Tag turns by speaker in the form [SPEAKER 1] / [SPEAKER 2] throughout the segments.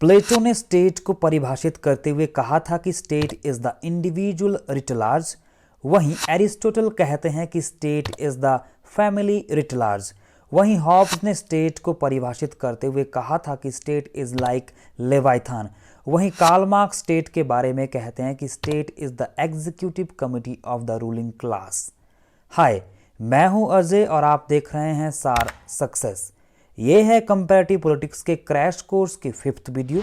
[SPEAKER 1] प्लेटो ने स्टेट को परिभाषित करते हुए कहा था कि state is the individual writ large. वहीं एरिस्टोटल कहते हैं कि state is the family writ large. वहीं हॉब्स ने स्टेट को परिभाषित करते हुए कहा था कि स्टेट इज लाइक लेवाइथान। वहीं कार्ल मार्क्स स्टेट के बारे में कहते हैं कि state is the executive committee of the ruling class. Hi, मैं हूं अजय और आप देख रहे हैं सार सक्सेस। ये है कंपैरेटिव पॉलिटिक्स के क्रैश कोर्स की 5th वीडियो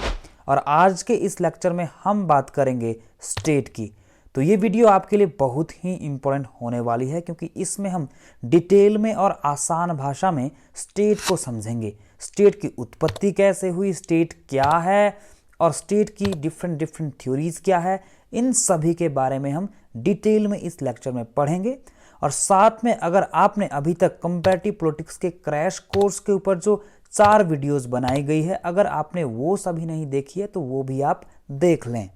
[SPEAKER 1] और आज के इस लेक्चर में हम बात करेंगे स्टेट की। तो ये वीडियो आपके लिए बहुत ही इंपॉर्टेंट होने वाली है क्योंकि इसमें हम डिटेल में और आसान भाषा में स्टेट को समझेंगे। स्टेट की उत्पत्ति कैसे हुई, स्टेट क्या है और स्टेट की डिफरेंट थ्योरीज क्या है, इन सभी के बारे में हम डिटेल में इस लेक्चर में पढ़ेंगे। और साथ में अगर आपने अभी तक कंपैरेटिव पॉलिटिक्स के क्रैश कोर्स के ऊपर जो 4 वीडियोस बनाई गई है, अगर आपने वो सभी नहीं देखी है तो वो भी आप देख लें।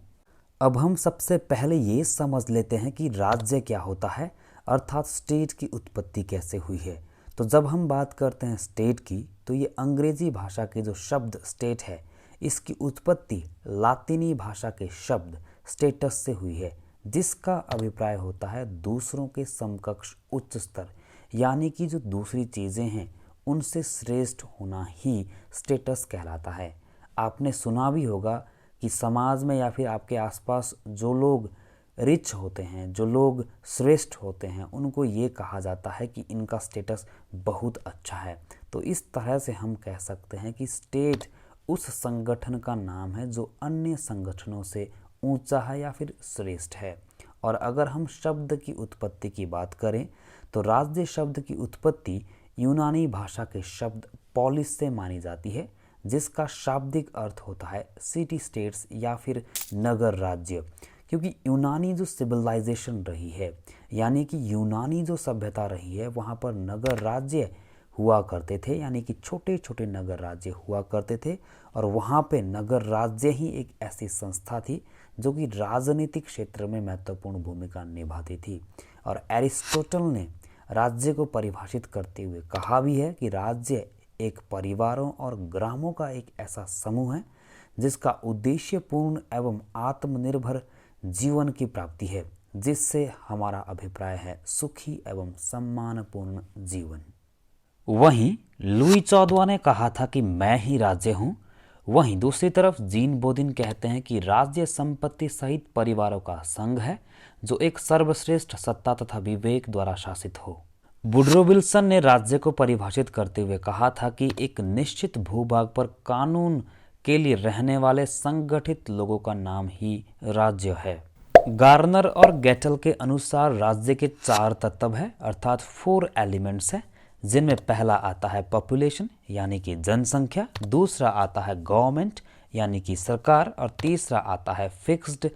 [SPEAKER 1] अब हम सबसे पहले ये समझ लेते हैं कि राज्य क्या होता है, अर्थात स्टेट की उत्पत्ति कैसे हुई है। तो जब हम बात करते हैं स्टेट की, तो ये अंग्रेजी भाषा के जो शब्द स्टेट है, इसकी उत्पत्ति लातिनी भाषा के शब्द स्टेटस से हुई है, जिसका अभिप्राय होता है दूसरों के समकक्ष उच्च स्तर, यानी कि जो दूसरी चीज़ें हैं उनसे श्रेष्ठ होना ही स्टेटस कहलाता है। आपने सुना भी होगा कि समाज में या फिर आपके आसपास जो लोग रिच होते हैं, जो लोग श्रेष्ठ होते हैं, उनको ये कहा जाता है कि इनका स्टेटस बहुत अच्छा है। तो इस तरह से हम कह सकते हैं कि स्टेट उस संगठन का नाम है जो अन्य संगठनों से ऊंचा है या फिर श्रेष्ठ है। और अगर हम शब्द की उत्पत्ति की बात करें तो राज्य शब्द की उत्पत्ति यूनानी भाषा के शब्द पॉलिस से मानी जाती है, जिसका शाब्दिक अर्थ होता है सिटी स्टेट्स या फिर नगर राज्य। क्योंकि यूनानी जो सिविलाइजेशन रही है, यानी कि यूनानी जो सभ्यता रही है, वहाँ पर नगर राज्य हुआ करते थे, यानी कि छोटे छोटे नगर राज्य हुआ करते थे। और वहाँ पे नगर राज्य ही एक ऐसी संस्था थी जो कि राजनीतिक क्षेत्र में महत्वपूर्ण भूमिका निभाती थी। और एरिस्टोटल ने राज्य को परिभाषित करते हुए कहा भी है कि राज्य एक परिवारों और ग्रामों का एक ऐसा समूह है जिसका उद्देश्य पूर्ण एवं आत्मनिर्भर जीवन की प्राप्ति है, जिससे हमारा अभिप्राय है सुखी एवं सम्मानपूर्ण जीवन। वहीं लुई 14वां ने कहा था कि मैं ही राज्य हूँ। वहीं दूसरी तरफ जीन बोदिन कहते हैं कि राज्य संपत्ति सहित परिवारों का संघ है जो एक सर्वश्रेष्ठ सत्ता तथा विवेक द्वारा शासित हो। वुडरो विल्सन ने राज्य को परिभाषित करते हुए कहा था कि एक निश्चित भूभाग पर कानून के लिए रहने वाले संगठित लोगों का नाम ही राज्य है। गार्नर और गेटल के अनुसार राज्य के 4 तत्व हैं, अर्थात 4 एलिमेंट्स हैं, जिनमें पहला आता है पॉपुलेशन यानी कि जनसंख्या, दूसरा आता है गवर्नमेंट यानी कि सरकार, और तीसरा आता है फिक्स्ड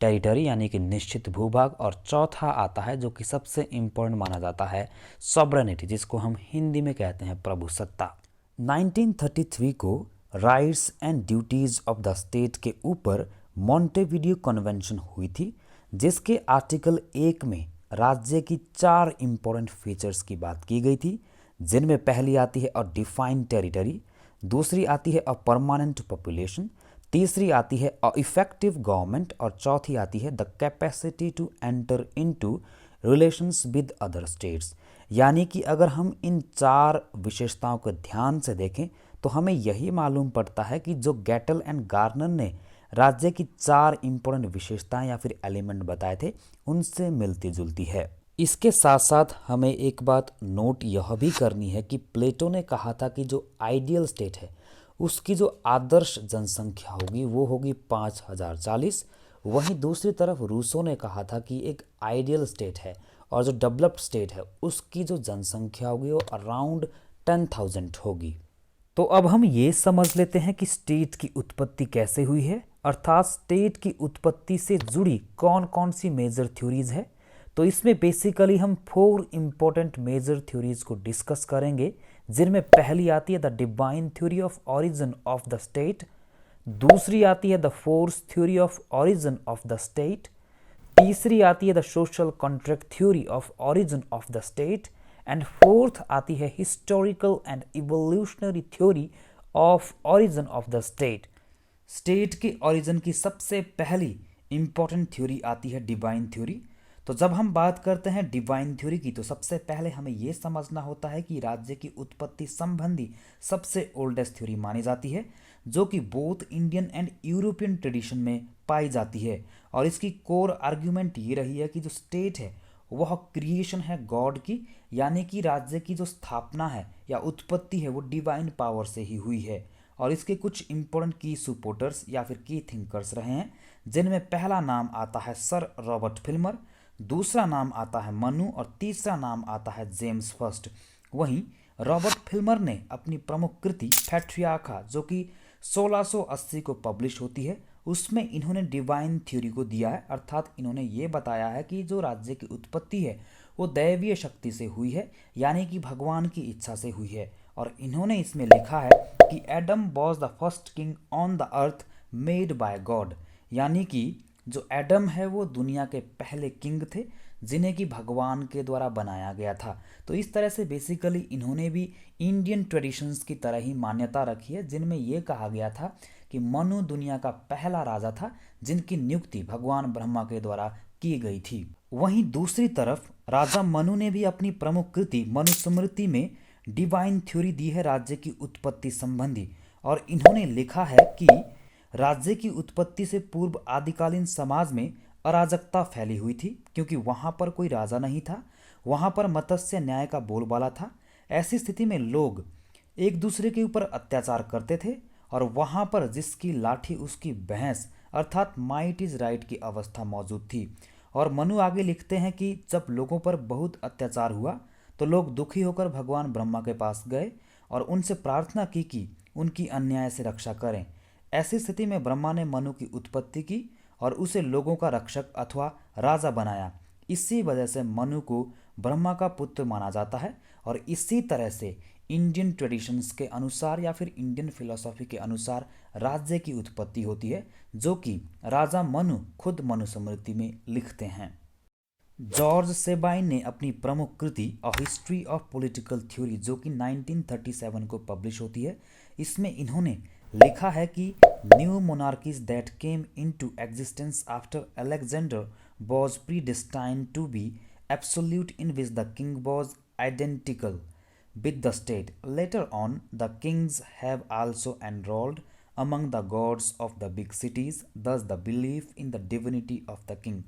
[SPEAKER 1] टेरिटरी यानी कि निश्चित भूभाग, और चौथा आता है जो कि सबसे इम्पोर्टेंट माना जाता है सॉवरेनिटी, जिसको हम हिंदी में कहते हैं प्रभुसत्ता। 1933 को rights and duties of the state के ऊपर मॉन्टेविडियो कन्वेंशन हुई थी, जिसके आर्टिकल 1 में राज्य की 4 इंपॉर्टेंट फीचर्स की बात की गई थी, जिनमें पहली आती है अ डिफाइंड टेरिटरी, दूसरी आती है अ परमानेंट पॉपुलेशन, तीसरी आती है अ इफेक्टिव गवर्नमेंट, और चौथी आती है the capacity to enter into relations with other states. यानी कि अगर हम इन 4 विशेषताओं को ध्यान से देखें तो हमें यही मालूम पड़ता है कि जो गेटल एंड गार्नर ने राज्य की 4 इंपॉर्टेंट विशेषताएं या फिर एलिमेंट बताए थे, उनसे मिलती जुलती है। इसके साथ साथ हमें एक बात नोट यह भी करनी है कि प्लेटो ने कहा था कि जो आइडियल स्टेट है उसकी जो आदर्श जनसंख्या होगी वो होगी 5040। वहीं दूसरी तरफ रूसो ने कहा था कि एक आइडियल स्टेट है और जो डेवलप्ड स्टेट है उसकी जो जनसंख्या होगी वो अराउंड 10,000 होगी। तो अब हम ये समझ लेते हैं कि स्टेट की उत्पत्ति कैसे हुई है, अर्थात स्टेट की उत्पत्ति से जुड़ी कौन कौन सी मेजर थ्योरीज है। तो इसमें बेसिकली हम 4 इंपॉर्टेंट मेजर थ्योरीज को डिस्कस करेंगे, जिनमें पहली आती है the divine theory of origin of the state, दूसरी आती है the force theory of origin of the state, तीसरी आती है the social contract theory of origin of the state, and fourth आती है historical and evolutionary theory of origin of the state. State के origin की सबसे पहली इंपॉर्टेंट थ्योरी आती है डिवाइन थ्योरी। तो जब हम बात करते हैं डिवाइन थ्योरी की तो सबसे पहले हमें यह समझना होता है कि राज्य की उत्पत्ति संबंधी सबसे ओल्डेस्ट थ्योरी मानी जाती है, जो कि both Indian and European tradition में पाई जाती है। और इसकी कोर आर्ग्यूमेंट ये रही है कि जो स्टेट है वह क्रिएशन है गॉड की, यानी कि राज्य की जो स्थापना है या उत्पत्ति है वो डिवाइन पावर से ही हुई है। और इसके कुछ इंपॉर्टेंट की सपोर्टर्स या फिर की थिंकर्स रहे हैं, जिनमें पहला नाम आता है सर रॉबर्ट फिल्मर, दूसरा नाम आता है मनु और तीसरा नाम आता है जेम्स फर्स्ट। वहीं रॉबर्ट फिल्मर ने अपनी प्रमुख कृति पैट्रियार्का, जो कि 1680 को पब्लिश होती है, उसमें इन्होंने डिवाइन थ्योरी को दिया है। अर्थात इन्होंने ये बताया है कि जो राज्य की उत्पत्ति है वो दैवीय शक्ति से हुई है, यानी कि भगवान की इच्छा से हुई है। और इन्होंने इसमें लिखा है कि Adam was the first king on the earth made by God, यानी कि जो एडम है वो दुनिया के पहले किंग थे जिन्हें कि भगवान के द्वारा बनाया गया था। तो इस तरह से बेसिकली इन्होंने भी इंडियन ट्रेडिशंस की तरह ही मान्यता रखी है, जिनमें ये कहा गया था कि मनु दुनिया का पहला राजा था जिनकी नियुक्ति भगवान ब्रह्मा के द्वारा की गई थी। वहीं दूसरी तरफ राजा मनु ने भी अपनी प्रमुख कृति मनुस्मृति में डिवाइन थ्योरी दी है राज्य की उत्पत्ति संबंधी। और इन्होंने लिखा है कि राज्य की उत्पत्ति से पूर्व आदिकालीन समाज में अराजकता फैली हुई थी, क्योंकि वहां पर कोई राजा नहीं था, वहां पर मत्स्य न्याय का बोलबाला था। ऐसी स्थिति में लोग एक दूसरे के ऊपर अत्याचार करते थे और वहां पर जिसकी लाठी उसकी भैंस, अर्थात माइट इज राइट की अवस्था मौजूद थी। और मनु आगे लिखते हैं कि जब लोगों पर बहुत अत्याचार हुआ तो लोग दुखी होकर भगवान ब्रह्मा के पास गए और उनसे प्रार्थना की कि उनकी अन्याय से रक्षा करें। ऐसी स्थिति में ब्रह्मा ने मनु की उत्पत्ति की और उसे लोगों का रक्षक अथवा राजा बनाया। इसी वजह से मनु को ब्रह्मा का पुत्र माना जाता है। और इसी तरह से इंडियन ट्रेडिशंस के अनुसार या फिर इंडियन फिलॉसफी के अनुसार राज्य की उत्पत्ति होती है, जो कि राजा मनु खुद मनुस्मृति में लिखते हैं। जॉर्ज सेबाइन ने अपनी प्रमुख कृति a history of political theory, जो कि 1937 को पब्लिश होती है, इसमें इन्होंने लिखा है कि new monarchies that came into existence after Alexander was predestined to be absolute, in which the king was identical with the state. Later on, the kings have also enrolled among the gods of the big cities, thus the belief in the divinity of the king.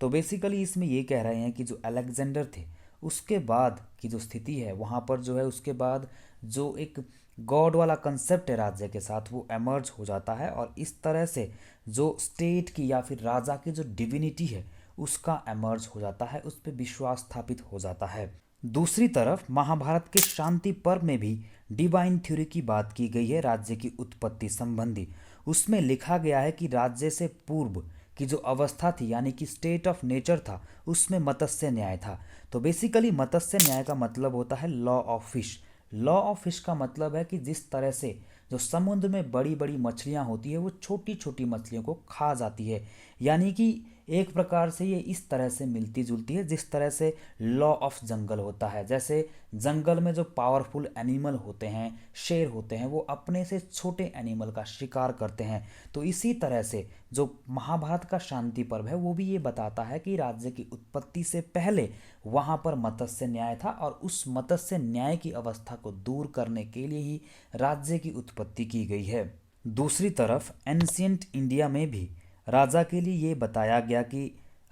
[SPEAKER 1] तो basically इसमें ये कह रहे हैं कि जो Alexander थे उसके बाद की जो स्थिति है वहाँ पर जो है उसके बाद जो एक गॉड वाला कंसेप्ट है राज्य के साथ वो एमर्ज हो जाता है, और इस तरह से जो स्टेट की या फिर राजा की जो डिविनिटी है उसका एमर्ज हो जाता है, उस पर विश्वास स्थापित हो जाता है। दूसरी तरफ महाभारत के शांति पर्व में भी डिवाइन थ्योरी की बात की गई है राज्य की उत्पत्ति संबंधी। उसमें लिखा गया है कि राज्य से पूर्व की जो अवस्था थी यानी कि स्टेट ऑफ नेचर था उसमें मत्स्य न्याय था। तो बेसिकली मत्स्य न्याय का मतलब होता है law of fish. Law of fish का मतलब है कि जिस तरह से जो समुद्र में बड़ी बड़ी मछलियाँ होती है वो छोटी छोटी मछलियों को खा जाती है, यानी कि एक प्रकार से ये इस तरह से मिलती जुलती है जिस तरह से लॉ ऑफ जंगल होता है। जैसे जंगल में जो पावरफुल एनिमल होते हैं, शेर होते हैं, वो अपने से छोटे एनिमल का शिकार करते हैं। तो इसी तरह से जो महाभारत का शांति पर्व है वो भी ये बताता है कि राज्य की उत्पत्ति से पहले वहाँ पर मत्स्य न्याय था और उस मत्स्य न्याय की अवस्था को दूर करने के लिए ही राज्य की उत्पत्ति की गई है। दूसरी तरफ एंशिएंट इंडिया में भी राजा के लिए ये बताया गया कि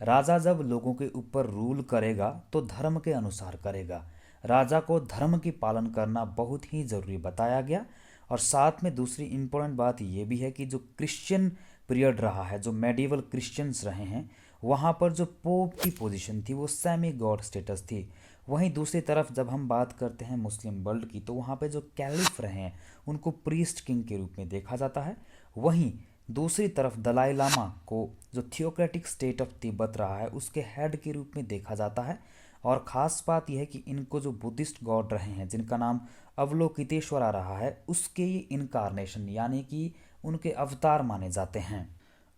[SPEAKER 1] राजा जब लोगों के ऊपर रूल करेगा तो धर्म के अनुसार करेगा। राजा को धर्म की पालन करना बहुत ही ज़रूरी बताया गया। और साथ में दूसरी इम्पोर्टेंट बात ये भी है कि जो क्रिश्चियन पीरियड रहा है, जो मेडिवल क्रिश्चियंस रहे हैं, वहाँ पर जो पोप की पोजीशन थी वो सेमी गॉड स्टेटस थी। वहीं दूसरी तरफ जब हम बात करते हैं मुस्लिम वर्ल्ड की तो वहाँ पे जो कैलिफ रहे हैं उनको प्रीस्ट किंग के रूप में देखा जाता है। वहीं दूसरी तरफ दलाई लामा को जो थियोक्रेटिक स्टेट ऑफ तिब्बत रहा है उसके हेड के रूप में देखा जाता है। और ख़ास बात यह है कि इनको जो बुद्धिस्ट गॉड रहे हैं जिनका नाम अवलोकितेश्वरा रहा है उसके ये इनकारनेशन यानी कि उनके अवतार माने जाते हैं।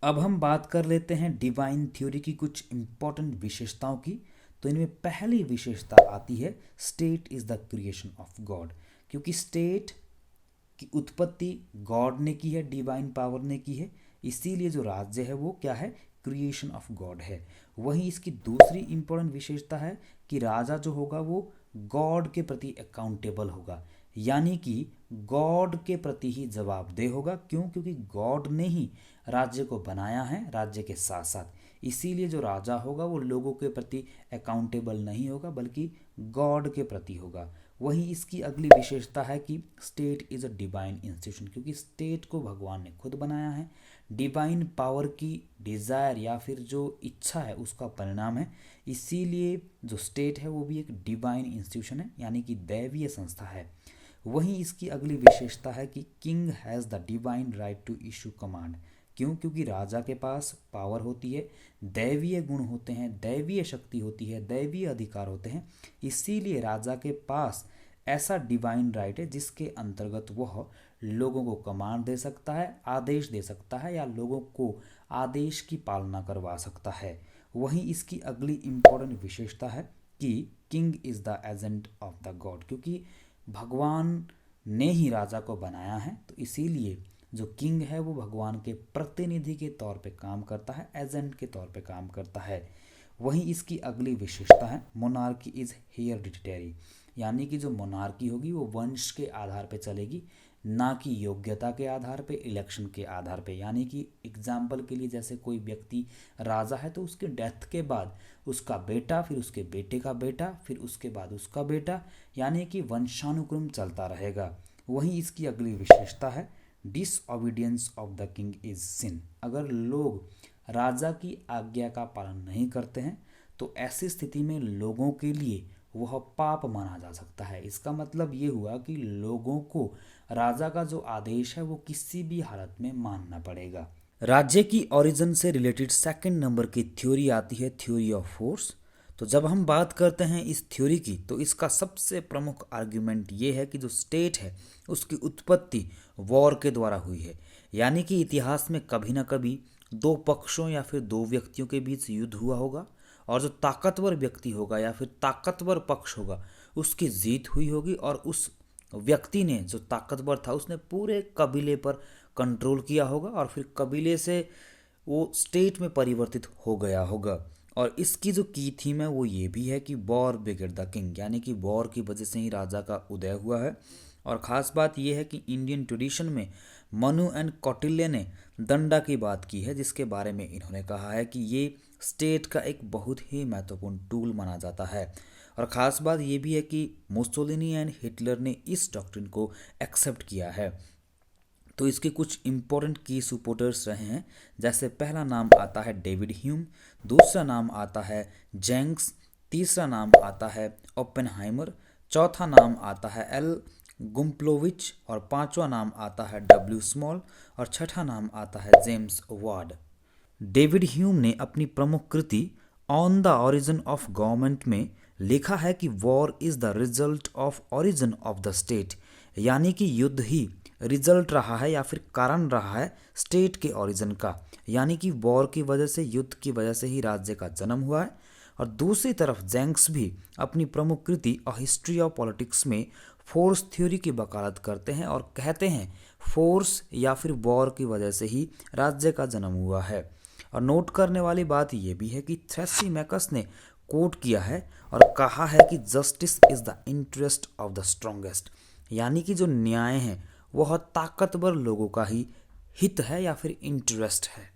[SPEAKER 1] अब हम बात कर लेते हैं डिवाइन थ्योरी की कुछ इम्पोर्टेंट विशेषताओं की। तो इनमें पहली विशेषता आती है state is the creation of God, क्योंकि स्टेट की उत्पत्ति गॉड ने की है, डिवाइन पावर ने की है, इसीलिए जो राज्य है वो क्या है, क्रिएशन ऑफ गॉड है। वहीं इसकी दूसरी इंपॉर्टेंट विशेषता है कि राजा जो होगा वो गॉड के प्रति अकाउंटेबल होगा, यानी कि गॉड के प्रति ही जवाबदेह होगा। क्यों? क्योंकि गॉड ने ही राज्य को बनाया है राज्य के साथ साथ, इसीलिए जो राजा होगा वो लोगों के प्रति अकाउंटेबल नहीं होगा बल्कि गॉड के प्रति होगा। वहीं इसकी अगली विशेषता है कि state is a divine institution, क्योंकि स्टेट को भगवान ने खुद बनाया है, डिवाइन पावर की डिज़ायर या फिर जो इच्छा है उसका परिणाम है, इसीलिए जो स्टेट है वो भी एक डिवाइन इंस्टीट्यूशन है, यानी कि दैवीय संस्था है। वहीं इसकी अगली विशेषता है कि king has the divine right to issue command. क्यों? क्योंकि राजा के पास पावर होती है, दैवीय गुण होते हैं, दैवीय शक्ति होती है, दैवीय अधिकार होते हैं, इसीलिए राजा के पास ऐसा डिवाइन राइट है जिसके अंतर्गत वह लोगों को कमांड दे सकता है, आदेश दे सकता है या लोगों को आदेश की पालना करवा सकता है। वहीं इसकी अगली इम्पोर्टेंट विशेषता है कि king is the agent of the God, क्योंकि भगवान ने ही राजा को बनाया है, तो इसीलिए जो किंग है वो भगवान के प्रतिनिधि के तौर पे काम करता है, एजेंट के तौर पे काम करता है। वहीं इसकी अगली विशेषता है मोनार्की इज हेरिडिटरी, यानी कि जो मोनार्की होगी वो वंश के आधार पे चलेगी, ना कि योग्यता के आधार पे, इलेक्शन के आधार पे। यानी कि एग्जाम्पल के लिए जैसे कोई व्यक्ति राजा है तो उसके डेथ के बाद उसका बेटा, फिर उसके बेटे का बेटा, फिर उसके बाद उसका बेटा, यानी कि वंशानुक्रम चलता रहेगा। वहीं इसकी अगली विशेषता है disobedience of the king is sin. अगर लोग राजा की आज्ञा का पालन नहीं करते हैं तो ऐसी स्थिति में लोगों के लिए वह पाप माना जा सकता है। इसका मतलब ये हुआ कि लोगों को राजा का जो आदेश है वो किसी भी हालत में मानना पड़ेगा। राज्य की ओरिजिन से रिलेटेड सेकंड नंबर की थ्योरी आती है थ्योरी ऑफ फोर्स। तो जब हम बात करते हैं इस थ्योरी की तो इसका सबसे प्रमुख आर्ग्यूमेंट ये है कि जो स्टेट है उसकी उत्पत्ति वॉर के द्वारा हुई है, यानी कि इतिहास में कभी ना कभी दो पक्षों या फिर दो व्यक्तियों के बीच युद्ध हुआ होगा और जो ताकतवर व्यक्ति होगा या फिर ताकतवर पक्ष होगा उसकी जीत हुई होगी और उस व्यक्ति ने जो ताकतवर था उसने पूरे कबीले पर कंट्रोल किया होगा और फिर कबीले से वो स्टेट में परिवर्तित हो गया होगा। और इसकी जो की थीम है वो ये भी है कि वॉर बिगेट द किंग, यानी कि वॉर की वजह से ही राजा का उदय हुआ है। और ख़ास बात यह है कि इंडियन ट्रेडिशन में मनु एंड कौटिल्य ने दंडा की बात की है, जिसके बारे में इन्होंने कहा है कि ये स्टेट का एक बहुत ही महत्वपूर्ण टूल माना जाता है। और ख़ास बात ये भी है कि मुसोलिनी एंड हिटलर ने इस डॉक्ट्रिन को एक्सेप्ट किया है। तो इसके कुछ इंपॉर्टेंट की सपोर्टर्स रहे हैं, जैसे पहला नाम आता है डेविड ह्यूम, दूसरा नाम आता है जेंक्स, तीसरा नाम आता है ओपेनहाइमर, चौथा नाम आता है एल गुम्प्लोविच और पांचवा नाम आता है डब्ल्यू स्मॉल और छठा नाम आता है जेम्स वार्ड। डेविड ह्यूम ने अपनी प्रमुख कृति on the origin of government में लिखा है कि war is the result of origin of the state, यानी कि युद्ध ही रिजल्ट रहा है या फिर कारण रहा है स्टेट के ओरिजिन का, यानी कि वॉर की वजह से, युद्ध की वजह से ही राज्य का जन्म हुआ है। और दूसरी तरफ जेंक्स भी अपनी प्रमुख कृति अ हिस्ट्री ऑफ पॉलिटिक्स में फोर्स थ्योरी की वकालत करते हैं और कहते हैं फोर्स या फिर वॉर की वजह से ही राज्य का जन्म हुआ है। और नोट करने वाली बात यह भी है कि थ्रेसिमैकस ने कोट किया है और कहा है कि justice is the interest of the strongest, यानी कि जो न्याय है वह ताकतवर लोगों का ही हित है या फिर इंटरेस्ट है।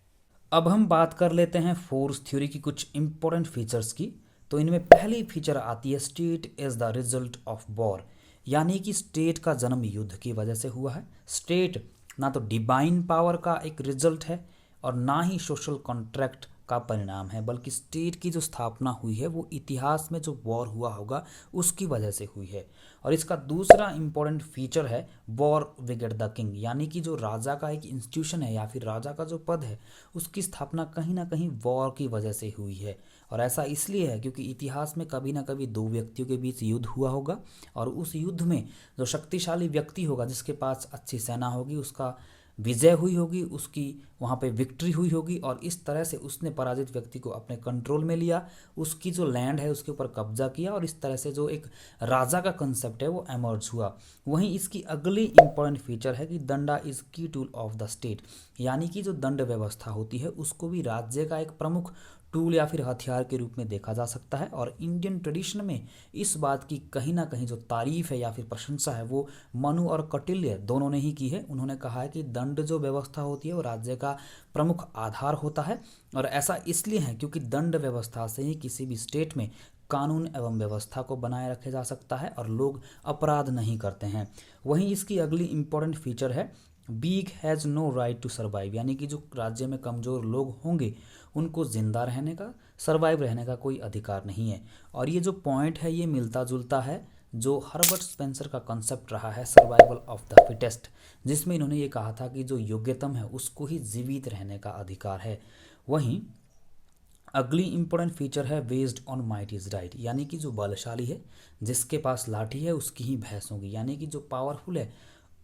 [SPEAKER 1] अब हम बात कर लेते हैं फोर्स थ्योरी की कुछ इंपॉर्टेंट फीचर्स की। तो इनमें पहली फीचर आती है state is the result of war, यानी कि स्टेट का जन्म युद्ध की वजह से हुआ है। स्टेट ना तो डिवाइन पावर का एक रिजल्ट है और ना ही सोशल कॉन्ट्रैक्ट का परिणाम है, बल्कि स्टेट की जो स्थापना हुई है वो इतिहास में जो वॉर हुआ होगा उसकी वजह से हुई है। और इसका दूसरा इंपॉर्टेंट फीचर है वॉर बिगेट द किंग, यानी कि जो राजा का एक इंस्टीट्यूशन है या फिर राजा का जो पद है उसकी स्थापना कहीं ना कहीं वॉर की वजह से हुई है। और ऐसा इसलिए है क्योंकि इतिहास में कभी ना कभी दो व्यक्तियों के बीच युद्ध हुआ होगा और उस युद्ध में जो शक्तिशाली व्यक्ति होगा, जिसके पास अच्छी सेना होगी, उसका विजय हुई होगी, उसकी वहाँ पे विक्ट्री हुई होगी और इस तरह से उसने पराजित व्यक्ति को अपने कंट्रोल में लिया, उसकी जो लैंड है उसके ऊपर कब्जा किया और इस तरह से जो एक राजा का कंसेप्ट है वो एमर्ज हुआ। वहीं इसकी अगली इंपॉर्टेंट फीचर है कि दंडा इज की टूल ऑफ द स्टेट, यानी कि जो दंड व्यवस्था होती है उसको भी राज्य का एक प्रमुख टूल या फिर हथियार के रूप में देखा जा सकता है। और इंडियन ट्रेडिशन में इस बात की कहीं ना कहीं जो तारीफ है या फिर प्रशंसा है वो मनु और कौटिल्य दोनों ने ही की है। उन्होंने कहा है कि दंड जो व्यवस्था होती है वो राज्य का प्रमुख आधार होता है और ऐसा इसलिए है क्योंकि दंड व्यवस्था से ही किसी भी स्टेट में कानून एवं व्यवस्था को बनाए रखा जा सकता है और लोग अपराध नहीं करते हैं। वहीं इसकी अगली इंपॉर्टेंट फीचर है weak has no right to survive, यानी कि जो राज्य में कमज़ोर लोग होंगे उनको जिंदा रहने का, सर्वाइव रहने का कोई अधिकार नहीं है। और ये जो पॉइंट है ये मिलता जुलता है जो हर्बर्ट स्पेंसर का कॉन्सेप्ट रहा है सर्वाइवल ऑफ द फिटेस्ट, जिसमें इन्होंने ये कहा था कि जो योग्यतम है उसको ही जीवित रहने का अधिकार है। वहीं अगली इंपॉर्टेंट फीचर है based on might is right, यानी कि जो बलशाली है जिसके पास लाठी है उसकी ही भैंस होगी, यानी कि जो पावरफुल है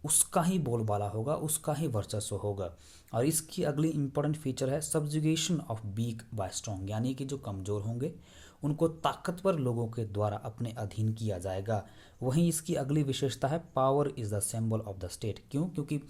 [SPEAKER 1] उसका ही बोलबाला होगा, उसका ही वर्चस्व होगा। और इसकी अगली इंपॉर्टेंट फीचर है subjugation of weak by strong, यानी कि जो कमज़ोर होंगे उनको ताकतवर लोगों के द्वारा अपने अधीन किया जाएगा। वहीं इसकी अगली विशेषता है power is the symbol of the state, क्यों? क्योंकि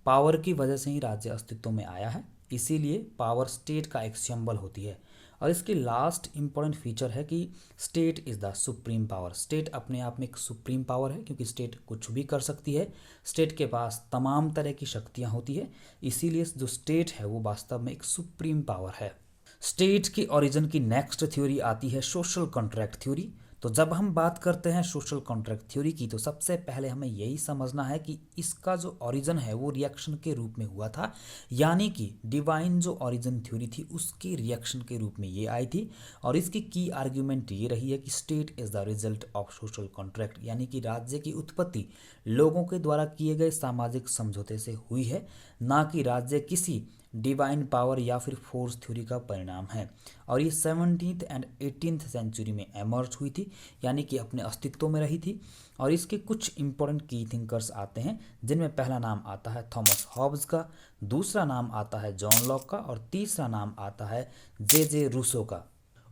[SPEAKER 1] पावर की वजह से ही राज्य अस्तित्व में आया है, इसीलिए पावर स्टेट का एक सिंबल होती है। और इसकी लास्ट इंपॉर्टेंट फीचर है कि state is the supreme power, state अपने आप में एक सुप्रीम पावर है क्योंकि स्टेट कुछ भी कर सकती है, स्टेट के पास तमाम तरह की शक्तियाँ होती है, इसीलिए जो स्टेट है वो वास्तव में एक सुप्रीम पावर है। स्टेट की ओरिजिन की नेक्स्ट थ्योरी आती है सोशल कॉन्ट्रैक्ट थ्योरी। तो जब हम बात करते हैं सोशल कॉन्ट्रैक्ट थ्योरी की तो सबसे पहले हमें यही समझना है कि इसका जो ओरिजिन है वो रिएक्शन के रूप में हुआ था, यानी कि डिवाइन जो ओरिजिन थ्योरी थी उसकी रिएक्शन के रूप में ये आई थी। और इसकी की आर्ग्यूमेंट ये रही है कि state is the result of social contract, यानी कि राज्य की उत्पत्ति लोगों के द्वारा किए गए सामाजिक समझौते से हुई है, ना कि राज्य किसी डिवाइन पावर या फिर फोर्स थ्योरी का परिणाम है। और ये 17th एंड 18th सेंचुरी में एमर्ज हुई थी, यानी कि अपने अस्तित्व में रही थी। और इसके कुछ इंपॉर्टेंट की थिंकर्स आते हैं जिनमें पहला नाम आता है थॉमस हॉब्स का, दूसरा नाम आता है जॉन लॉक का और तीसरा नाम आता है जे रूसो का।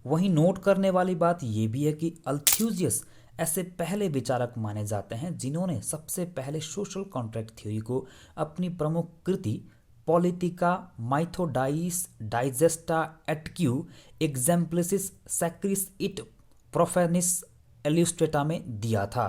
[SPEAKER 1] वहीं नोट करने वाली बात ये भी है कि अल्थ्यूजियस ऐसे पहले विचारक माने जाते हैं जिन्होंने सबसे पहले सोशल कॉन्ट्रैक्ट थ्योरी को अपनी प्रमुख कृति पॉलिटिका माइथोडाइस डाइजेस्टा एटक्यू एग्जाम्पलिसिस सैक्रिस इट प्रोफेनिस एल्यूस्ट्रेटा में दिया था।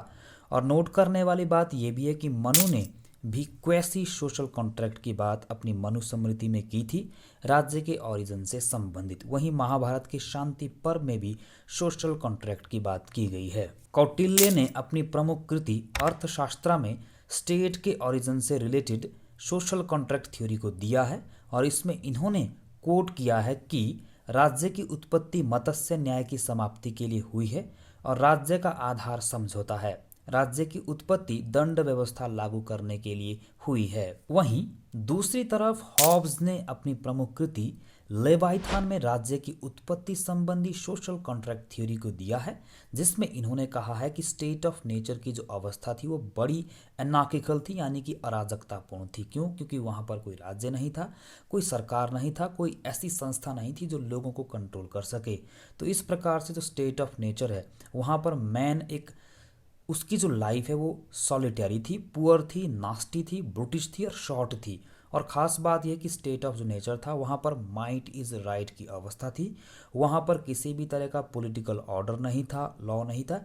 [SPEAKER 1] और नोट करने वाली बात यह भी है कि मनु ने भी क्वेसी सोशल कॉन्ट्रैक्ट की बात अपनी मनुस्मृति में की थी, राज्य के ओरिजिन से संबंधित। वहीं महाभारत के शांति पर्व में भी सोशल कॉन्ट्रैक्ट की बात की गई है। कौटिल्य ने अपनी प्रमुख कृति अर्थशास्त्र में स्टेट के ओरिजिन से रिलेटेड सोशल कॉन्ट्रैक्ट थ्योरी को दिया है और इसमें इन्होंने कोट किया है कि राज्य की उत्पत्ति मत्स्य न्याय की समाप्ति के लिए हुई है और राज्य का आधार समझौता है। राज्य की उत्पत्ति दंड व्यवस्था लागू करने के लिए हुई है। वहीं दूसरी तरफ हॉब्स ने अपनी प्रमुख कृति लेवाइथान में राज्य की उत्पत्ति संबंधी सोशल कॉन्ट्रैक्ट थ्योरी को दिया है, जिसमें इन्होंने कहा है कि स्टेट ऑफ नेचर की जो अवस्था थी वो बड़ी एनार्किकल थी, यानी कि अराजकतापूर्ण थी। क्यों? क्योंकि वहाँ पर कोई राज्य नहीं था, कोई सरकार नहीं था, कोई ऐसी संस्था नहीं थी जो लोगों को कंट्रोल कर सके। तो इस प्रकार से जो स्टेट ऑफ नेचर है वहाँ पर मैन एक उसकी जो लाइफ है वो सॉलिटरी थी, पुअर थी, नास्टी थी, ब्रिटिश थी और शॉर्ट थी। और ख़ास बात यह कि स्टेट ऑफ जो नेचर था वहाँ पर माइट इज़ राइट की अवस्था थी, वहाँ पर किसी भी तरह का पॉलिटिकल ऑर्डर नहीं था, लॉ नहीं था,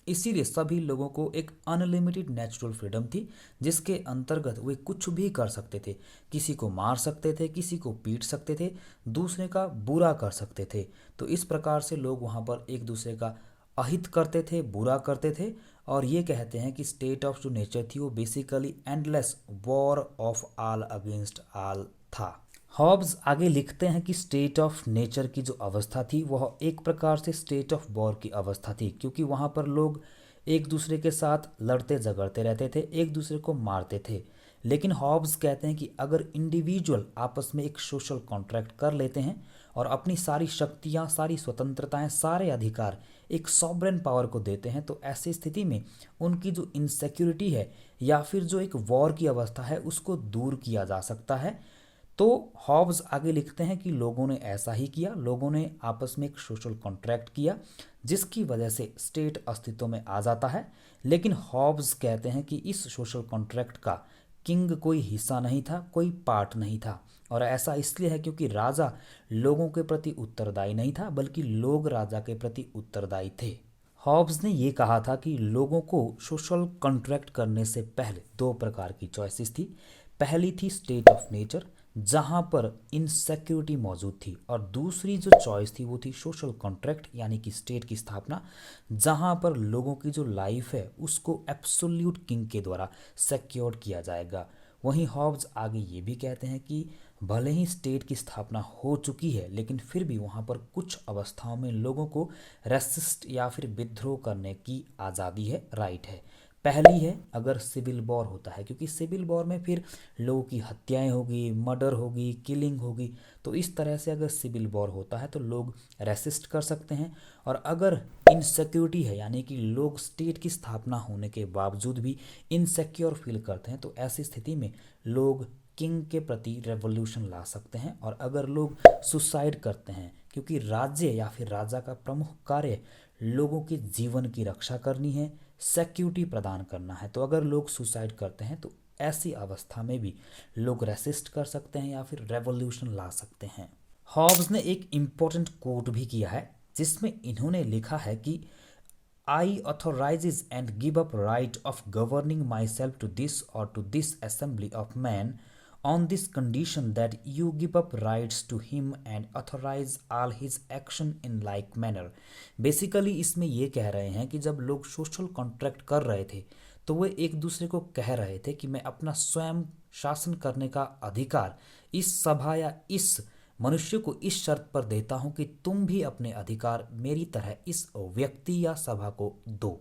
[SPEAKER 1] इसीलिए सभी लोगों को एक अनलिमिटेड नेचुरल फ्रीडम थी जिसके अंतर्गत वे कुछ भी कर सकते थे, किसी को मार सकते थे, किसी को पीट सकते थे, दूसरे का बुरा कर सकते थे। तो इस प्रकार से लोग वहाँ पर एक दूसरे का अहित करते थे, बुरा करते थे। और ये कहते हैं कि स्टेट ऑफ जो नेचर थी वो basically endless war of all against all था। हॉब्स आगे लिखते हैं कि स्टेट ऑफ नेचर की जो अवस्था थी वह एक प्रकार से स्टेट ऑफ वॉर की अवस्था थी, क्योंकि वहाँ पर लोग एक दूसरे के साथ लड़ते झगड़ते रहते थे, एक दूसरे को मारते थे। लेकिन हॉब्स कहते हैं कि अगर इंडिविजुअल आपस में एक सोशल कॉन्ट्रैक्ट कर लेते हैं और अपनी सारी शक्तियाँ, सारी स्वतंत्रताएं, सारे अधिकार एक सॉवरेन पावर को देते हैं, तो ऐसी स्थिति में उनकी जो इनसिक्योरिटी है या फिर जो एक वॉर की अवस्था है उसको दूर किया जा सकता है। तो हॉब्स आगे लिखते हैं कि लोगों ने ऐसा ही किया, लोगों ने आपस में एक सोशल कॉन्ट्रैक्ट किया जिसकी वजह से स्टेट अस्तित्व में आ जाता है। लेकिन हॉब्स कहते हैं कि इस सोशल कॉन्ट्रैक्ट का किंग कोई हिस्सा नहीं था, कोई पार्ट नहीं था। और ऐसा इसलिए है क्योंकि राजा लोगों के प्रति उत्तरदायी नहीं था, बल्कि लोग राजा के प्रति उत्तरदायी थे। हॉब्स ने ये कहा था कि लोगों को सोशल कॉन्ट्रैक्ट करने से पहले दो प्रकार की चॉइसेस थी। पहली थी स्टेट ऑफ नेचर, जहां पर इनसिक्योरिटी मौजूद थी, और दूसरी जो चॉइस थी वो थी सोशल कॉन्ट्रैक्ट यानी कि स्टेट की स्थापना, जहां पर लोगों की जो लाइफ है उसको एब्सोल्यूट किंग के द्वारा सिक्योर किया जाएगा। वहीं हॉब्स आगे ये भी कहते हैं कि भले ही स्टेट की स्थापना हो चुकी है, लेकिन फिर भी वहाँ पर कुछ अवस्थाओं में लोगों को रेसिस्ट या फिर विद्रोह करने की आज़ादी है, राइट है। पहली है अगर सिविल वॉर होता है, क्योंकि सिविल वॉर में फिर लोगों की हत्याएं होगी, मर्डर होगी, किलिंग होगी, तो इस तरह से अगर सिविल वॉर होता है तो लोग रेसिस्ट कर सकते हैं। और अगर इनसिक्योरिटी है यानी कि लोग स्टेट की स्थापना होने के बावजूद भी इनसिक्योर फील करते हैं, तो ऐसी स्थिति में लोग किंग के प्रति रेवोल्यूशन ला सकते हैं। और अगर लोग सुसाइड करते हैं, क्योंकि राज्य या फिर राजा का प्रमुख कार्य लोगों के जीवन की रक्षा करनी है, सिक्योरिटी प्रदान करना है, तो अगर लोग सुसाइड करते हैं तो ऐसी अवस्था में भी लोग रेसिस्ट कर सकते हैं या फिर रेवोल्यूशन ला सकते हैं। हॉब्स ने एक इम्पोर्टेंट कोट भी किया है जिसमें इन्होंने लिखा है कि I authorizes and give up right of governing myself to this or to this assembly of men on this condition that you give up rights to him and authorize all his action in like manner। Basically इसमें ये कह रहे हैं कि जब लोग social contract कर रहे थे तो वे एक दूसरे को कह रहे थे कि मैं अपना स्वयं शासन करने का अधिकार इस सभा या इस मनुष्य को इस शर्त पर देता हूं कि तुम भी अपने अधिकार मेरी तरह इस व्यक्ति या सभा को दो।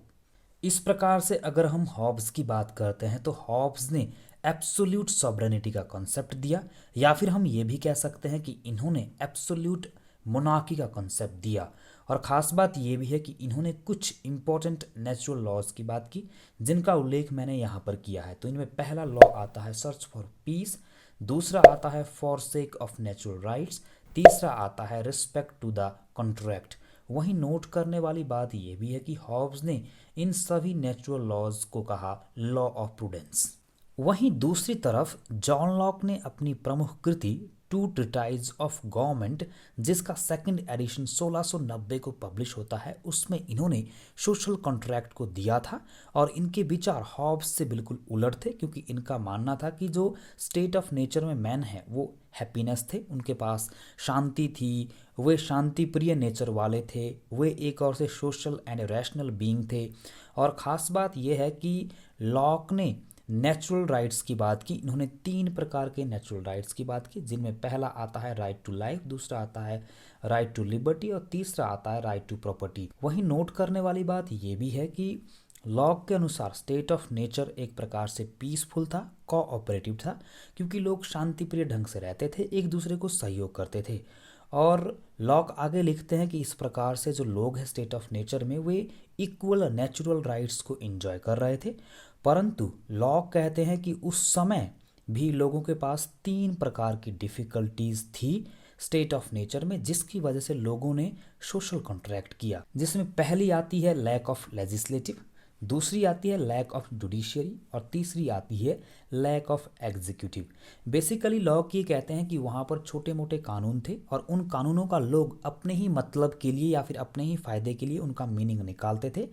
[SPEAKER 1] इस प्रकार से अगर हम हॉब्स की बात करते हैं तो हॉब्स ने एब्सोल्यूट सॉवरेनिटी का कॉन्सेप्ट दिया, या फिर हम ये भी कह सकते हैं कि इन्होंने एब्सोल्यूट मोनार्की का कॉन्सेप्ट दिया। और ख़ास बात ये भी है कि इन्होंने कुछ इंपॉर्टेंट नेचुरल लॉज की बात की जिनका उल्लेख मैंने यहाँ पर किया है। तो इनमें पहला लॉ आता है सर्च फॉर पीस, दूसरा आता है for sake of natural rights, तीसरा आता है रिस्पेक्ट टू द कॉन्ट्रैक्ट। वहीं नोट करने वाली बात यह भी है कि हॉब्स ने इन सभी नेचुरल लॉज को कहा लॉ ऑफ प्रूडेंस। वहीं दूसरी तरफ जॉन लॉक ने अपनी प्रमुख कृति टू ट्रीटाइज ऑफ गवर्नमेंट, जिसका सेकंड एडिशन 1690 को पब्लिश होता है, उसमें इन्होंने सोशल कॉन्ट्रैक्ट को दिया था। और इनके विचार हॉब्स से बिल्कुल उलट थे, क्योंकि इनका मानना था कि जो स्टेट ऑफ नेचर में मैन है वो हैप्पीनेस थे, उनके पास शांति थी, वे शांति प्रिय नेचर वाले थे, वे एक और से सोशल एंड रैशनल बीइंग थे। और ख़ास बात यह है कि लॉक ने नेचुरल राइट्स की बात की। इन्होंने 3 प्रकार के नेचुरल राइट्स की बात की, जिनमें पहला आता है राइट टू लाइफ, दूसरा आता है राइट टू लिबर्टी और तीसरा आता है राइट टू प्रॉपर्टी। वहीं नोट करने वाली बात ये भी है कि लॉक के अनुसार स्टेट ऑफ नेचर एक प्रकार से पीसफुल था, कोऑपरेटिव था, क्योंकि लोग शांतिप्रिय ढंग से रहते थे, एक दूसरे को सहयोग करते थे। और लॉक आगे लिखते हैं कि इस प्रकार से जो लोग हैं स्टेट ऑफ नेचर में वे इक्वल नेचुरल राइट्स को एंजॉय कर रहे थे। परंतु लॉक कहते हैं कि उस समय भी लोगों के पास 3 प्रकार की डिफ़िकल्टीज थी स्टेट ऑफ नेचर में, जिसकी वजह से लोगों ने सोशल कॉन्ट्रैक्ट किया, जिसमें पहली आती है लैक ऑफ लेजिस्लेटिव, दूसरी आती है लैक ऑफ जुडिशियरी और तीसरी आती है lack of executive. Basically Locke ये कहते हैं कि वहाँ पर छोटे मोटे कानून थे और उन कानूनों का लोग अपने ही मतलब के लिए या फिर अपने ही फ़ायदे के लिए उनका मीनिंग निकालते थे,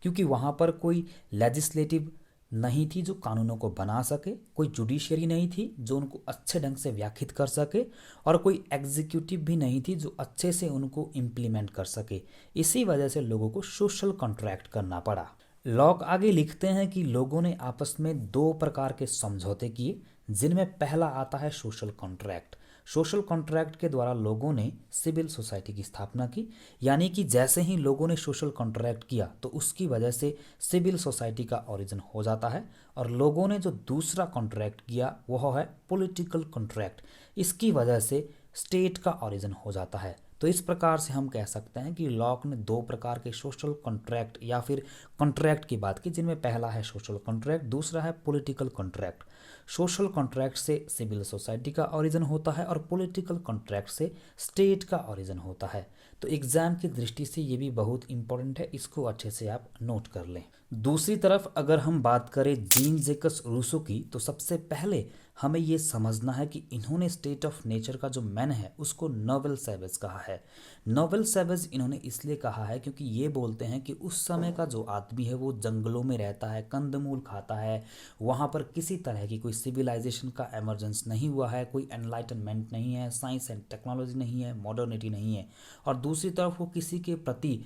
[SPEAKER 1] क्योंकि वहाँ पर कोई लेजिस्लेटिव नहीं थी जो कानूनों को बना सके, कोई जुडिशियरी नहीं थी जो उनको अच्छे ढंग से व्याख्यात कर सके, और कोई एग्जीक्यूटिव भी नहीं थी जो अच्छे से उनको इम्प्लीमेंट कर सके। इसी वजह से लोगों को सोशल कॉन्ट्रैक्ट करना पड़ा। लॉक आगे लिखते हैं कि लोगों ने आपस में 2 प्रकार के समझौते किए, जिनमें पहला आता है सोशल कॉन्ट्रैक्ट। सोशल कॉन्ट्रैक्ट के द्वारा लोगों ने सिविल सोसाइटी की स्थापना की, यानी कि जैसे ही लोगों ने सोशल कॉन्ट्रैक्ट किया तो उसकी वजह से सिविल सोसाइटी का ओरिजिन हो जाता है। और लोगों ने जो दूसरा कॉन्ट्रैक्ट किया वह है पॉलिटिकल कॉन्ट्रैक्ट, इसकी वजह से स्टेट का ओरिजिन हो जाता है। तो इस प्रकार से हम कह सकते हैं कि लॉक ने दो प्रकार के सोशल कॉन्ट्रैक्ट या फिर कॉन्ट्रैक्ट की बात की, जिनमें पहला है सोशल कॉन्ट्रैक्ट, दूसरा है पॉलिटिकल कॉन्ट्रैक्ट। सोशल कॉन्ट्रैक्ट से सिविल सोसाइटी का ओरिजिन होता है और पॉलिटिकल कॉन्ट्रैक्ट से स्टेट का ओरिजिन होता है। तो एग्जाम की दृष्टि से ये भी बहुत इंपॉर्टेंट है, इसको अच्छे से आप नोट कर लें। दूसरी तरफ अगर हम बात करें जीन जैकस रूसो की, तो सबसे पहले हमें ये समझना है कि इन्होंने स्टेट ऑफ नेचर का जो मैन है उसको नोबेल सैवेज कहा है। नोबेल सैवेज इन्होंने इसलिए कहा है क्योंकि ये बोलते हैं कि उस समय का जो आदमी है वो जंगलों में रहता है, कंदमूल खाता है, वहाँ पर किसी तरह की कोई सिविलाइजेशन का एमरजेंस नहीं हुआ है, कोई एनलाइटनमेंट नहीं है, साइंस एंड टेक्नोलॉजी नहीं है, मॉडर्निटी नहीं है, और दूसरी तरफ वो किसी के प्रति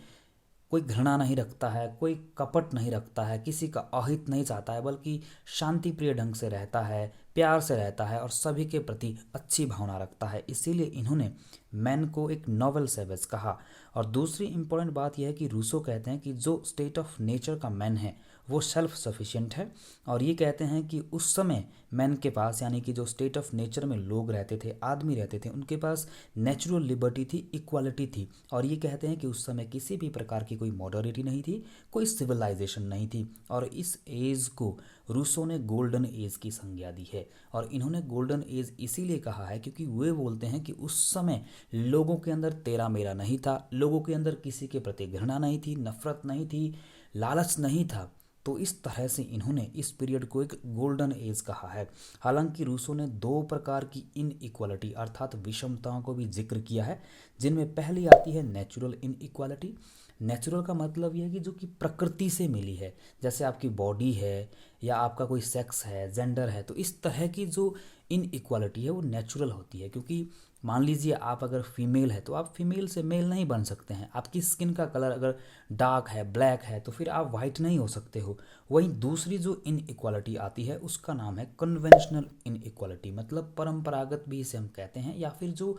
[SPEAKER 1] कोई घृणा नहीं रखता है, कोई कपट नहीं रखता है, किसी का अहित नहीं चाहता है, बल्कि शांति प्रिय ढंग से रहता है, प्यार से रहता है और सभी के प्रति अच्छी भावना रखता है। इसीलिए इन्होंने मैन को एक नोबेल सैवेज कहा। और दूसरी इंपॉर्टेंट बात यह है कि रूसो कहते हैं कि जो स्टेट ऑफ नेचर का मैन है वो सेल्फ सफिशिएंट है, और ये कहते हैं कि उस समय मैन के पास, यानी कि जो स्टेट ऑफ नेचर में लोग रहते थे, आदमी रहते थे, उनके पास नेचुरल लिबर्टी थी, इक्वालिटी थी। और ये कहते हैं कि उस समय किसी भी प्रकार की कोई मॉडर्निटी नहीं थी, कोई सिविलाइजेशन नहीं थी, और इस एज को रूसो ने गोल्डन एज की संज्ञा दी है। और इन्होंने गोल्डन एज इसीलिए कहा है क्योंकि वे बोलते हैं कि उस समय लोगों के अंदर तेरा मेरा नहीं था, लोगों के अंदर किसी के प्रति घृणा नहीं थी, नफरत नहीं थी, लालच नहीं था। तो इस तरह से इन्होंने इस पीरियड को एक गोल्डन एज कहा है। हालांकि रूसो ने दो प्रकार की इनइक्वालिटी अर्थात विषमताओं को भी जिक्र किया है, जिनमें पहली आती है नेचुरल इनइक्वालिटी। नेचुरल का मतलब यह है कि जो कि प्रकृति से मिली है, जैसे आपकी बॉडी है या आपका कोई सेक्स है, जेंडर है, तो इस तरह की जो इनइक्वालिटी है वो नेचुरल होती है। क्योंकि मान लीजिए आप अगर फीमेल है तो आप फीमेल से मेल नहीं बन सकते हैं, आपकी स्किन का कलर अगर डार्क है, ब्लैक है, तो फिर आप वाइट नहीं हो सकते हो। वहीं दूसरी जो इनइक्वालिटी आती है उसका नाम है कन्वेंशनल इनइक्वालिटी, मतलब परंपरागत भी इसे हम कहते हैं, या फिर जो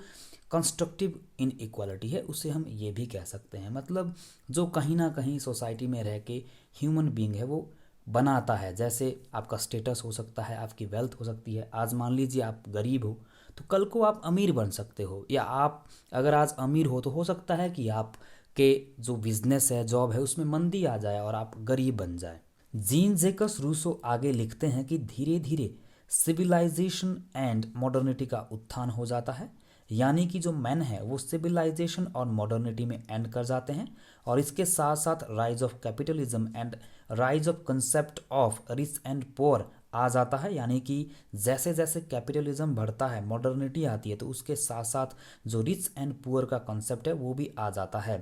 [SPEAKER 1] कंस्ट्रक्टिव इनइक्वालिटी है उसे हम ये भी कह सकते हैं। मतलब जो कहीं ना कहीं सोसाइटी में रह के ह्यूमन बीइंग है वो बनाता है। जैसे आपका स्टेटस हो सकता है, आपकी वेल्थ हो सकती है। आज मान लीजिए आप गरीब हो तो कल को आप अमीर बन सकते हो, या आप अगर आज अमीर हो तो हो सकता है कि आप के जो बिजनेस है, जॉब है, उसमें मंदी आ जाए और आप गरीब बन जाए। जीन जैकस रूसो आगे लिखते हैं कि धीरे धीरे सिविलाइजेशन एंड मॉडर्निटी का उत्थान हो जाता है, यानी कि जो मैन है वो सिविलाइजेशन और मॉडर्निटी में एंड कर जाते हैं, और इसके साथ साथ rise of capitalism and rise of concept of rich and poor आ जाता है। यानी कि जैसे जैसे कैपिटलिज्म बढ़ता है, मॉडर्निटी आती है, तो उसके साथ साथ जो रिच एंड पुअर का कॉन्सेप्ट है वो भी आ जाता है।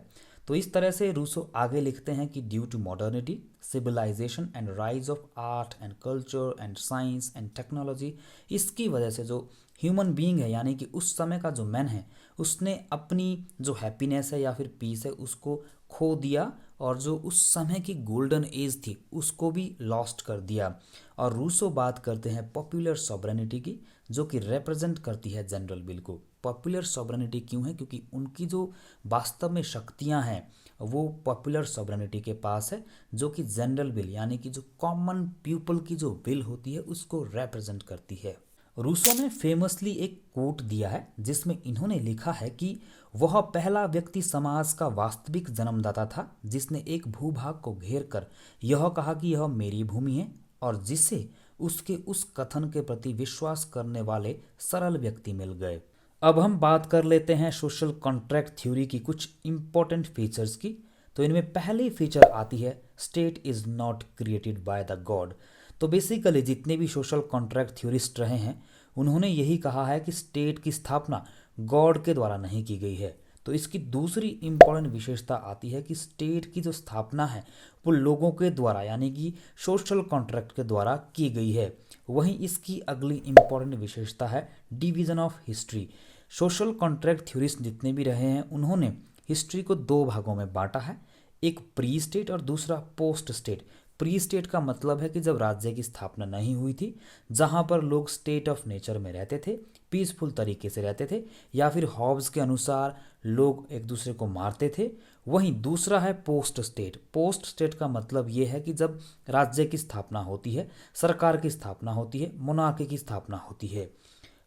[SPEAKER 1] तो इस तरह से रूसो आगे लिखते हैं कि due to modernity, civilisation and rise of art and culture and science and technology, इसकी वजह से जो ह्यूमन बीइंग है, यानी कि उस समय का जो मैन है, उसने अपनी जो हैप्पीनेस है या फिर पीस है उसको खो दिया, और जो उस समय की गोल्डन एज थी उसको भी लॉस्ट कर दिया। और रूसो बात करते हैं पॉपुलर सॉवरेनिटी की, जो कि रिप्रेजेंट करती है जनरल बिल को। पॉपुलर सॉवरेनिटी क्यों है? क्योंकि उनकी जो वास्तव में शक्तियां हैं वो पॉपुलर सॉवरेनिटी के पास है, जो कि जनरल बिल यानी कि जो कॉमन पीपल की जो बिल होती है उसको रिप्रेजेंट करती है। रूसो ने फेमसली एक कोट दिया है जिसमें इन्होंने लिखा है कि वह पहला व्यक्ति समाज का वास्तविक जन्मदाता था जिसने एक भूभाग को घेर कर यह कहा कि यह मेरी भूमि है, और जिसे उसके उस कथन के प्रति विश्वास करने वाले सरल व्यक्ति मिल गए। अब हम बात कर लेते हैं सोशल कॉन्ट्रैक्ट थ्योरी की कुछ इंपॉर्टेंट फीचर्स की। तो इनमें पहली फीचर आती है state is not created by the God. तो बेसिकली जितने भी सोशल कॉन्ट्रैक्ट थ्योरिस्ट रहे हैं उन्होंने यही कहा है कि स्टेट की स्थापना गॉड के द्वारा नहीं की गई है। तो इसकी दूसरी इंपॉर्टेंट विशेषता आती है कि स्टेट की जो स्थापना है वो लोगों के द्वारा यानी कि सोशल कॉन्ट्रैक्ट के द्वारा की गई है। वहीं इसकी अगली इंपॉर्टेंट विशेषता है division of history. Social contract theorist जितने भी रहे हैं उन्होंने हिस्ट्री को दो भागों में बांटा है, एक प्री स्टेट और दूसरा पोस्ट स्टेट। प्री स्टेट का मतलब है कि जब राज्य की स्थापना नहीं हुई थी, जहां पर लोग स्टेट ऑफ नेचर में रहते थे, पीसफुल तरीके से रहते थे, या फिर हॉब्स के अनुसार लोग एक दूसरे को मारते थे। वहीं दूसरा है पोस्ट स्टेट। पोस्ट स्टेट का मतलब ये है कि जब राज्य की स्थापना होती है, सरकार की स्थापना होती है, मोनार्की की स्थापना होती है।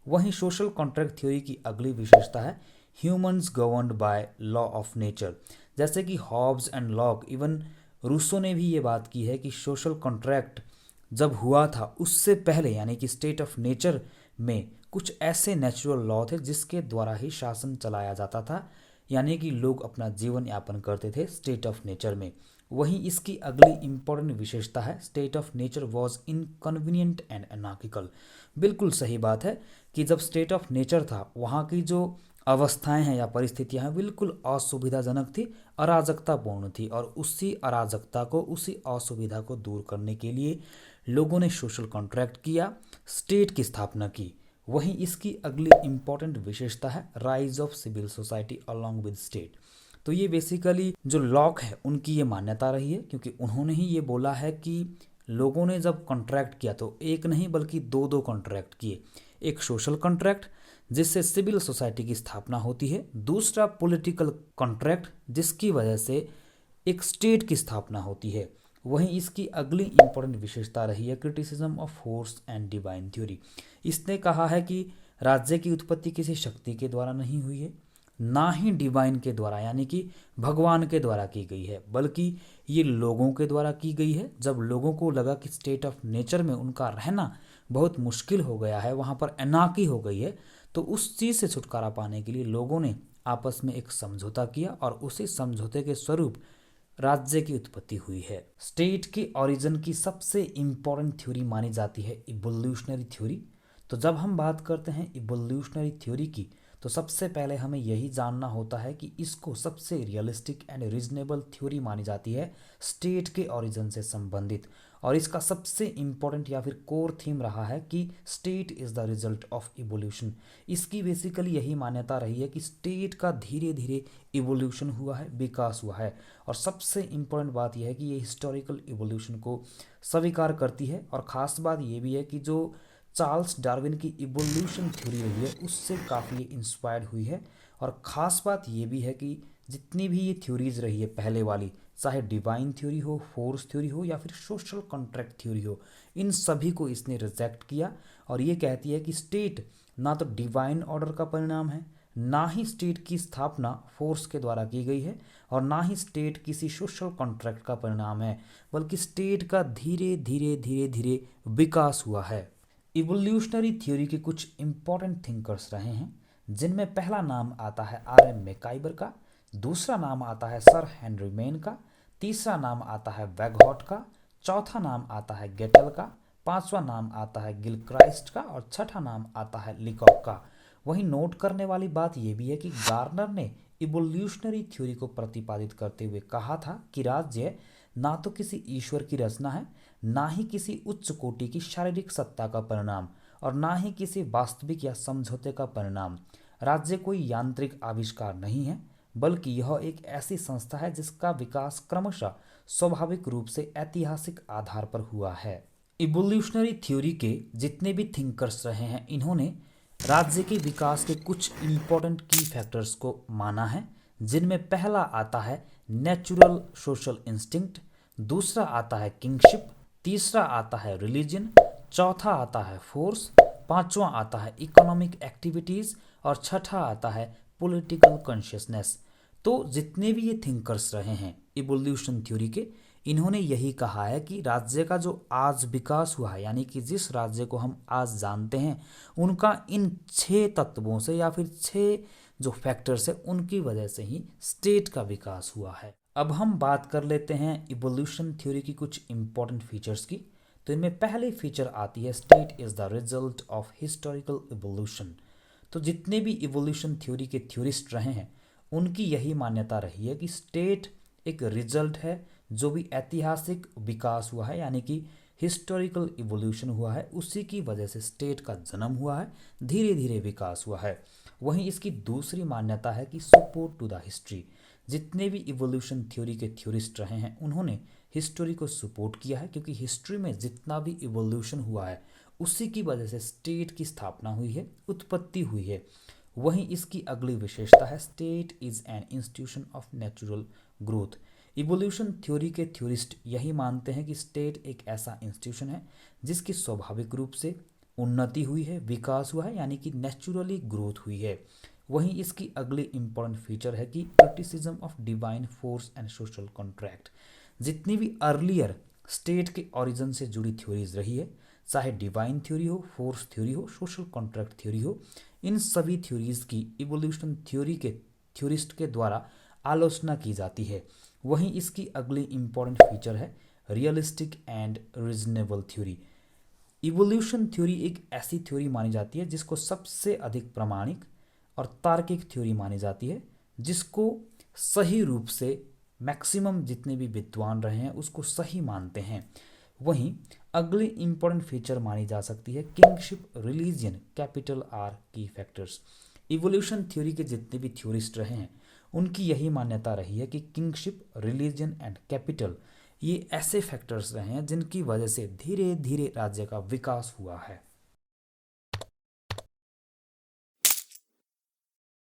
[SPEAKER 1] वहीं सोशल कॉन्ट्रैक्ट थ्योरी की अगली विशेषता है humans governed by law of nature. जैसे कि Hobbes and Locke, even Rousseau ने भी ये बात की है कि सोशल कॉन्ट्रैक्ट जब हुआ था उससे पहले यानी कि स्टेट ऑफ नेचर में कुछ ऐसे नेचुरल लॉ थे जिसके द्वारा ही शासन चलाया जाता था, यानी कि लोग अपना जीवन यापन करते थे स्टेट ऑफ नेचर में। वहीं इसकी अगली इंपॉर्टेंट विशेषता है state of nature was inconvenient and anarchical. बिल्कुल सही बात है कि जब स्टेट ऑफ नेचर था वहाँ की जो अवस्थाएं हैं या परिस्थितियां हैं बिल्कुल असुविधाजनक थी, अराजकतापूर्ण थी, और उसी अराजकता को, उसी असुविधा को दूर करने के लिए लोगों ने सोशल कॉन्ट्रैक्ट किया, स्टेट की स्थापना की। वहीं इसकी अगली इंपॉर्टेंट विशेषता है rise of civil society along with state. तो ये बेसिकली जो लॉक है उनकी ये मान्यता रही है, क्योंकि उन्होंने ही ये बोला है कि लोगों ने जब कॉन्ट्रैक्ट किया तो एक नहीं बल्कि दो दो कॉन्ट्रैक्ट किए। एक सोशल कॉन्ट्रैक्ट जिससे सिविल सोसाइटी की स्थापना होती है, दूसरा पॉलिटिकल कॉन्ट्रैक्ट जिसकी वजह से एक स्टेट की स्थापना होती है। वहीं इसकी अगली इंपॉर्टेंट विशेषता रही है criticism of force and divine theory. इसने कहा है कि राज्य की उत्पत्ति किसी शक्ति के द्वारा नहीं हुई है, ना ही डिवाइन के द्वारा यानी कि भगवान के द्वारा की गई है, बल्कि ये लोगों के द्वारा की गई है। जब लोगों को लगा कि स्टेट ऑफ नेचर में उनका रहना बहुत मुश्किल हो गया है, वहाँ पर एनार्की हो गई है, तो उस चीज़ से छुटकारा पाने के लिए लोगों ने आपस में एक समझौता किया और उसी समझौते के स्वरूप राज्य की उत्पत्ति हुई है। स्टेट के ओरिजिन की सबसे इम्पोर्टेंट थ्योरी मानी जाती है इवोल्यूशनरी थ्योरी। तो जब हम बात करते हैं इवोल्यूशनरी थ्योरी की तो सबसे पहले हमें यही जानना होता है कि इसको सबसे रियलिस्टिक एंड रीजनेबल थ्योरी मानी जाती है स्टेट के ओरिजिन से संबंधित, और इसका सबसे इम्पोर्टेंट या फिर कोर थीम रहा है कि state is the result of evolution. इसकी बेसिकली यही मान्यता रही है कि स्टेट का धीरे धीरे इवोल्यूशन हुआ है, विकास हुआ है, और सबसे इम्पोर्टेंट बात यह है कि ये हिस्टोरिकल इवोल्यूशन को स्वीकार करती है। और ख़ास बात ये भी है कि जो चार्ल्स डार्विन की इवोल्यूशन थ्योरी रही है उससे काफ़ी इंस्पायर्ड हुई है। और ख़ास बात ये भी है कि जितनी भी ये थ्योरीज रही है पहले वाली, चाहे डिवाइन थ्योरी हो, फोर्स थ्योरी हो या फिर सोशल कॉन्ट्रैक्ट थ्योरी हो, इन सभी को इसने रिजेक्ट किया और ये कहती है कि स्टेट ना तो डिवाइन ऑर्डर का परिणाम है, ना ही स्टेट की स्थापना फोर्स के द्वारा की गई है, और ना ही स्टेट किसी सोशल कॉन्ट्रैक्ट का परिणाम है, बल्कि स्टेट का धीरे धीरे धीरे धीरे विकास हुआ है। इवोल्यूशनरी थ्योरी के कुछ इंपॉर्टेंट थिंकर्स रहे हैं, जिनमें पहला नाम आता है आर.एम. मैकाइबर का, दूसरा नाम आता है सर हेनरी मेन का, तीसरा नाम आता है वैगहॉट का, चौथा नाम आता है गेटल का, पांचवा नाम आता है गिलक्राइस्ट का, और छठा नाम आता है लिकॉक का। वहीं नोट करने वाली बात यह भी है कि गार्नर ने इवोल्यूशनरी थ्योरी को प्रतिपादित करते हुए कहा था कि राज्य ना तो किसी ईश्वर की रचना है, ना ही किसी उच्च कोटि की शारीरिक सत्ता का परिणाम, और ना ही किसी वास्तविक या समझौते का परिणाम। राज्य कोई यांत्रिक आविष्कार नहीं है, बल्कि यह एक ऐसी संस्था है जिसका विकास क्रमशः स्वाभाविक रूप से ऐतिहासिक आधार पर हुआ है। इवोल्यूशनरी थ्योरी के जितने भी थिंकर्स रहे हैं, इन्होंने राज्य के विकास के कुछ इंपॉर्टेंट की फैक्टर्स को माना है, जिनमें पहला आता है नेचुरल सोशल इंस्टिंक्ट, दूसरा आता है किंगशिप, तीसरा आता है रिलीजन, चौथा आता है फोर्स, पांचवा आता है इकोनॉमिक एक्टिविटीज़, और छठा आता है पॉलिटिकल कॉन्शियसनेस। तो जितने भी ये थिंकर्स रहे हैं इवोल्यूशन थ्योरी के, इन्होंने यही कहा है कि राज्य का जो आज विकास हुआ है, यानी कि जिस राज्य को हम आज जानते हैं, उनका इन 6 तत्वों से या फिर 6 जो फैक्टर्स है उनकी वजह से ही स्टेट का विकास हुआ है। अब हम बात कर लेते हैं इवोल्यूशन थ्योरी की कुछ इंपॉर्टेंट फीचर्स की। तो इनमें पहली फीचर आती है state is the result of historical evolution. तो जितने भी इवोल्यूशन थ्योरी के थ्योरिस्ट रहे हैं उनकी यही मान्यता रही है कि स्टेट एक रिजल्ट है, जो भी ऐतिहासिक विकास हुआ है यानी कि हिस्टोरिकल इवोल्यूशन हुआ है, उसी की वजह से स्टेट का जन्म हुआ है, धीरे धीरे विकास हुआ है। वहीं इसकी दूसरी मान्यता है कि सपोर्ट टू द हिस्ट्री। जितने भी इवोल्यूशन थ्योरी के थ्योरिस्ट रहे हैं उन्होंने हिस्ट्री को सपोर्ट किया है, क्योंकि हिस्ट्री में जितना भी इवोल्यूशन हुआ है उसी की वजह से स्टेट की स्थापना हुई है, उत्पत्ति हुई है। वहीं इसकी अगली विशेषता है state is an institution of natural growth. Evolution theory के थ्योरिस्ट यही मानते हैं कि स्टेट एक ऐसा इंस्टीट्यूशन है जिसकी स्वाभाविक रूप से उन्नति हुई है, विकास हुआ है, यानी कि नेचुरली ग्रोथ हुई है। वहीं इसकी अगली इंपॉर्टेंट फीचर है कि criticism of divine force and social contract. जितनी भी अर्लियर स्टेट के ओरिजिन से जुड़ी थ्योरीज रही है, चाहे डिवाइन थ्योरी हो, फोर्स थ्योरी हो, सोशल कॉन्ट्रैक्ट थ्योरी हो, इन सभी थ्योरीज की इवोल्यूशन थ्योरी के थ्योरिस्ट के द्वारा आलोचना की जाती है। वहीं इसकी अगली इंपॉर्टेंट फीचर है realistic and reasonable theory. Evolution theory एक ऐसी थ्योरी मानी जाती है जिसको सबसे अधिक प्रामाणिक और तार्किक थ्योरी मानी जाती है, जिसको सही रूप से मैक्सिमम जितने भी विद्वान रहे हैं उसको सही मानते हैं। वहीं अगली इंपॉर्टेंट फीचर मानी जा सकती है किंगशिप, रिलीजियन, कैपिटल आर की फैक्टर्स। इवोल्यूशन थ्योरी के जितने भी थ्योरिस्ट रहे हैं उनकी यही मान्यता रही है कि किंगशिप, रिलीजन एंड कैपिटल ये ऐसे फैक्टर्स रहे हैं जिनकी वजह से धीरे धीरे राज्य का विकास हुआ है।